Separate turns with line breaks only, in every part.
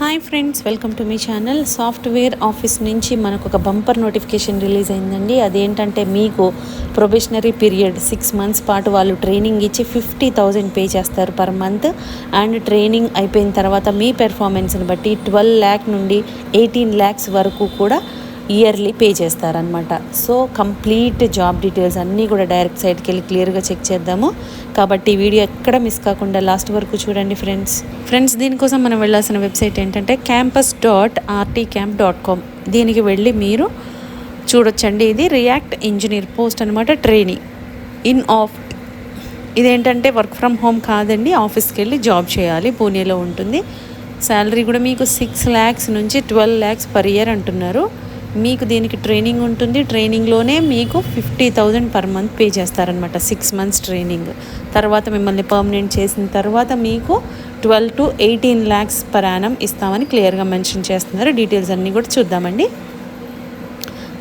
Hi friends, welcome to me channel. Software office నుంచి మనకు ఒక బంపర్ నోటిఫికేషన్ రిలీజ్ అయిందండి. అదేంటంటే మీకు ప్రొబేషనరీ పీరియడ్ 6 months పాటు వాళ్ళు ట్రైనింగ్ ఇచ్చి 50,000 పే చేస్తారు పర్ మంత్. అండ్ ట్రైనింగ్ అయిపోయిన తర్వాత మీ పెర్ఫార్మెన్స్ని బట్టి 12 lakh నుండి 18 lakhs వరకు కూడా ఇయర్లీ పే చేస్తారనమాట. సో కంప్లీట్ జాబ్ డీటెయిల్స్ అన్నీ కూడా డైరెక్ట్ సైట్కి వెళ్ళి క్లియర్గా చెక్ చేద్దాము. కాబట్టి ఈ వీడియో ఎక్కడ మిస్ కాకుండా లాస్ట్ వరకు చూడండి ఫ్రెండ్స్. దీనికోసం మనం వెళ్ళాల్సిన వెబ్సైట్ ఏంటంటే campus.rtcamp.com. దీనికి వెళ్ళి మీరు చూడొచ్చండి. ఇది రియాక్ట్ ఇంజనీర్ పోస్ట్ అనమాట. ట్రైనింగ్ ఇన్ ఆఫ్ ఇదేంటంటే వర్క్ ఫ్రమ్ హోమ్ కాదండి, ఆఫీస్కి వెళ్ళి జాబ్ చేయాలి. పూణేలో ఉంటుంది. శాలరీ కూడా మీకు 6 lakhs నుంచి 12 lakhs per year అంటున్నారు. మీకు దీనికి ట్రైనింగ్ ఉంటుంది. ట్రైనింగ్లోనే మీకు 50,000 per month పే చేస్తారనమాట. 6 months ట్రైనింగ్ తర్వాత మిమ్మల్ని పర్మనెంట్ చేసిన తర్వాత మీకు 12 to 18 lakhs per annum ఇస్తామని క్లియర్గా మెన్షన్ చేస్తున్నారు. డీటెయిల్స్ అన్నీ కూడా చూద్దామండి.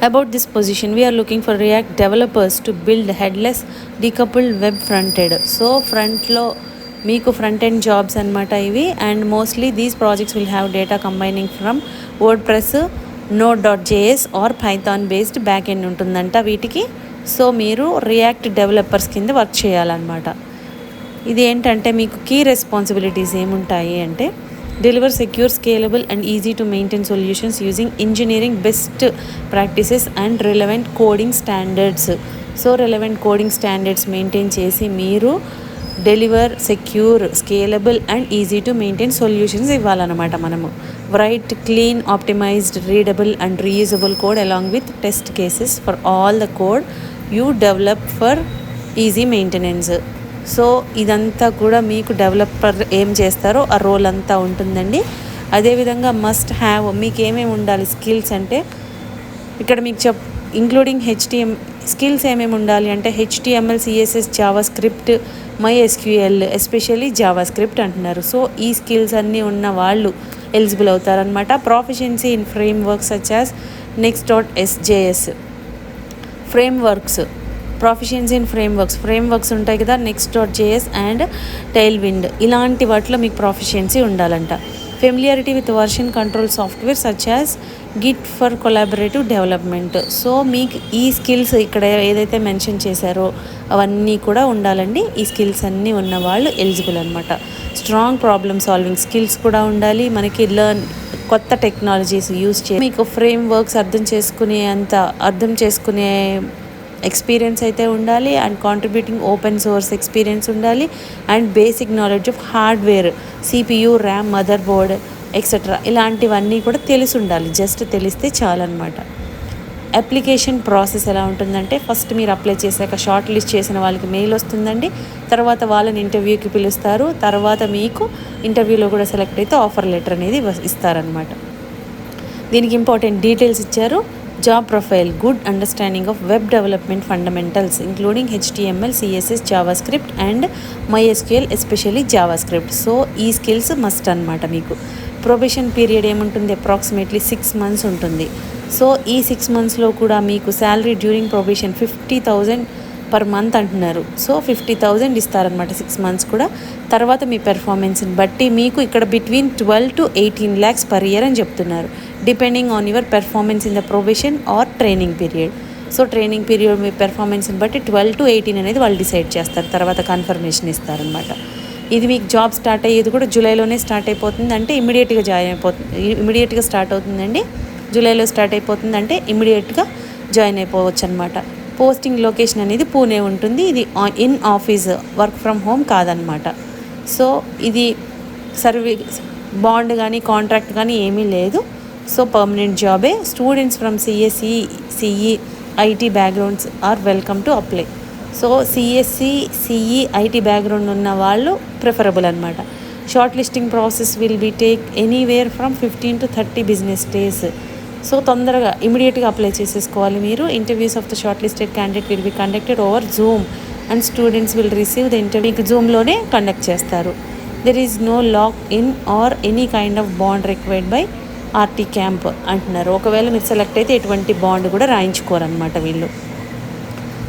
About this position, we are looking for React developers to build headless decoupled web front-end. So ఫ్రంట్లో మీకు ఫ్రంట్ ఎండ్ జాబ్స్ అనమాట ఇవి. And mostly these projects will have data combining from WordPress, Node.js or python based back end ఉంటుందంట వీటికి. So మీరు react developers కింద work చేయాలన్నమాట. ఇది ఏంటంటే మీకు కీ రెస్పాన్సిబిలిటీస్ ఏముంటాయి అంటే deliver secure, scalable and easy to maintain solutions using engineering best practices and relevant coding standards. So relevant coding standards maintain చేసి మీరు deliver secure, scalable and easy to maintain solutions ఇవ్వాలన్నమాట. మనము write clean, optimised, readable and reusable code along with test cases for all the code you develop for easy maintenance. So ఇదంతా కూడా మీకు developer ఏం చేస్తారో ఆ రోల్ అంతా ఉంటుందండి. అదేవిధంగా మస్ట్ హ్యావ్ మీకు ఏమేమి ఉండాలి స్కిల్స్ అంటే ఇక్కడ మీకు ఇంక్లూడింగ్ స్కిల్స్ ఏమేమి ఉండాలి అంటే HTML, CSS, JavaScript, MySQL, especially JavaScript అంటున్నారు. సో ఈ స్కిల్స్ అన్నీ ఉన్న వాళ్ళు ఎలిజిబుల్ అవుతారనమాట. Proficiency in frameworks such as next.js, proficiency in frameworks ఉంటాయి కదా, next.js అండ్ టైల్విండ్, ఇలాంటి వాటిలో మీకు ప్రొఫిషియన్సీ ఉండాలంట. Familiarity with version control software such as Git for collaborative development. So మీకు ఈ స్కిల్స్ ఇక్కడ ఏదైతే మెన్షన్ చేశారో అవన్నీ కూడా ఉండాలండి. ఈ స్కిల్స్ అన్నీ ఉన్న వాళ్ళు ఎలిజిబుల్ అనమాట. స్ట్రాంగ్ ప్రాబ్లమ్ సాల్వింగ్ స్కిల్స్ కూడా ఉండాలి. మనకి కొత్త టెక్నాలజీస్ యూజ్ చేసి మీకు ఫ్రేమ్ వర్క్స్ అర్థం చేసుకునే ఎక్స్పీరియన్స్ అయితే ఉండాలి. And contributing open source experience ఉండాలి. And basic knowledge of hardware, CPU, RAM, mother board etcetera ఇలాంటివన్నీ కూడా తెలిసి ఉండాలి. జస్ట్ తెలిస్తే చాలన్నమాట. అప్లికేషన్ ప్రాసెస్ ఎలా ఉంటుందంటే ఫస్ట్ మీరు అప్లై చేశాక షార్ట్ లిస్ట్ చేసిన వాళ్ళకి మెయిల్ వస్తుందండి. తర్వాత వాళ్ళని ఇంటర్వ్యూకి పిలుస్తారు. తర్వాత మీకు ఇంటర్వ్యూలో కూడా సెలెక్ట్ అయితే ఆఫర్ లెటర్ అనేది ఇస్తారనమాట. దీనికి ఇంపార్టెంట్ డీటెయిల్స్ ఇచ్చారు. Job profile, good understanding of web development fundamentals including HTML, CSS, Java script and MySQL, especially Java script. So ఈ స్కిల్స్ మస్ట్ అనమాట. మీకు ప్రొబేషన్ పీరియడ్ ఏముంటుంది, అప్రాక్సిమేట్లీ 6 months ఉంటుంది. సో ఈ 6 monthsలో కూడా మీకు salary during probation 50,000 per month అంటున్నారు. So 50,000 ఇస్తారనమాట 6 months కూడా. తర్వాత మీ పెర్ఫార్మెన్స్ని బట్టి మీకు ఇక్కడ between 12 to 18 lakhs per year అని చెప్తున్నారు, depending on your performance in the probation or training period. So training period మీ పెర్ఫార్మెన్స్ని బట్టి 12 to 18 అనేది వాళ్ళు డిసైడ్ చేస్తారు. తర్వాత కన్ఫర్మేషన్ ఇస్తారనమాట. ఇది మీకు జాబ్ స్టార్ట్ అయ్యేది కూడా జూలైలోనే స్టార్ట్ అయిపోతుంది. అంటే ఇమీడియట్గా స్టార్ట్ అవుతుందండి. జూలైలో స్టార్ట్ అయిపోతుంది అంటే ఇమీడియట్గా జాయిన్ అయిపోవచ్చు అనమాట. పోస్టింగ్ లొకేషన్ అనేది పూణే ఉంటుంది. ఇది in office, work from home కాదనమాట. సో ఇది సర్వీస్ బాండ్ కానీ కాంట్రాక్ట్ కానీ ఏమీ లేదు. సో పర్మనెంట్ జాబే. Students from CSE, CE, IT backgrounds are welcome to apply. So CSE, CE, IT background ఉన్న వాళ్ళు ప్రిఫరబుల్ అనమాట. Short listing process will be take anywhere from 15 to 30 business days. So తొందరగా ఇమీడియట్గా apply చేసేసుకోవాలి మీరు. Interviews of the short listed candidate will be conducted over Zoom and students will receive the interview. జూమ్లోనే conduct చేస్తారు. There is no lock in or any kind of bond required by RT camp అంటున్నారు. ఒకవేళ మీరు select అయితే ఎటువంటి bond కూడా రాయించుకోరనమాట వీళ్ళు.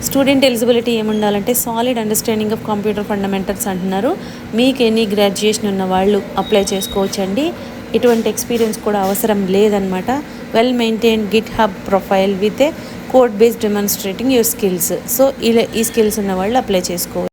స్టూడెంట్ ఎలిజిబిలిటీ ఏముండాలంటే solid understanding of computer fundamentals అంటున్నారు. మీకు ఎనీ గ్రాడ్యుయేషన్ ఉన్న వాళ్ళు అప్లై చేసుకోవచ్చండి. ఎటువంటి ఎక్స్పీరియన్స్ కూడా అవసరం లేదనమాట. Well maintained Git hub profile with a code based demonstrating your skills. So ఇలా ఈ స్కిల్స్ ఉన్న వాళ్ళు అప్లై చేసుకోవచ్చు.